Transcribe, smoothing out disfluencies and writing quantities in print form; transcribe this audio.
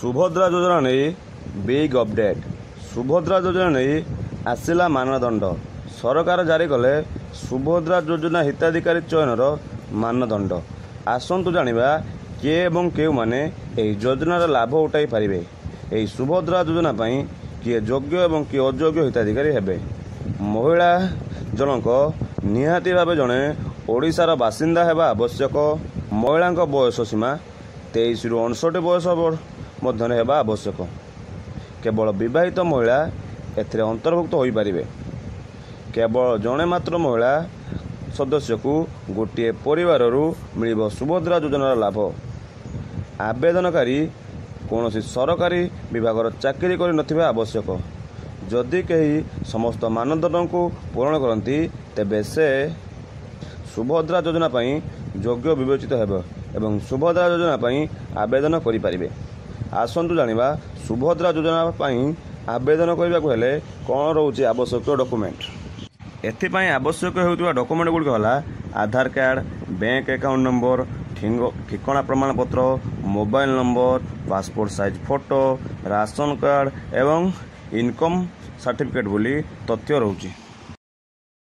सुभद्रा योजना नहीं big update. Subhadra योजना नहीं आसला मानदंड। सरकार जारी कले सुभद्रा योजना हिताधिकारी चयनर मानदंड। आसतु जानिबा किए एवं केउ माने एही योजनार लाभ उठाई पारिबे। एही सुभद्रा योजना पई किए योग्य एवं किए अयोग्य हिताधिकारी हेबे। महिला जनक निहाती भावे जड़े ओडिशार बासिंदा हेबा आवश्यक। महिला बयस सीमा 23 रु 59 बयस मध्य हेबा आवश्यक। केवल विवाहित महिला एथिरे अंतर्भुक्त हो पारिबे। केवल जड़े मात्र महिला सदस्य को गोटे परिवार मिलिब सुभद्रा योजनार लाभ। आवेदनकारी कौन सरकारी विभाग चाकरी कर नथिबा आवश्यक। जदि कहीं समस्त मानदंड को पूरण करती तेबे से सुभद्रा योजना पई योग्य विवेचित हेब एवं सुभद्रा योजना पई आवेदन करि पारिबे। आसतु जानिबा सुभद्रा योजना पई आवेदन करने को हेले कौन रोचे आवश्यक डॉक्यूमेंट। एथिपाई आवश्यक होउतबा डॉक्यूमेंट गुड़िक होला आधार कार्ड, बैंक अकाउंट नंबर, ठिकाना प्रमाणपत्र, mobile number, passport size photo, ration card एवं इनकम सर्टिफिकेट बोली तथ्य रोचे।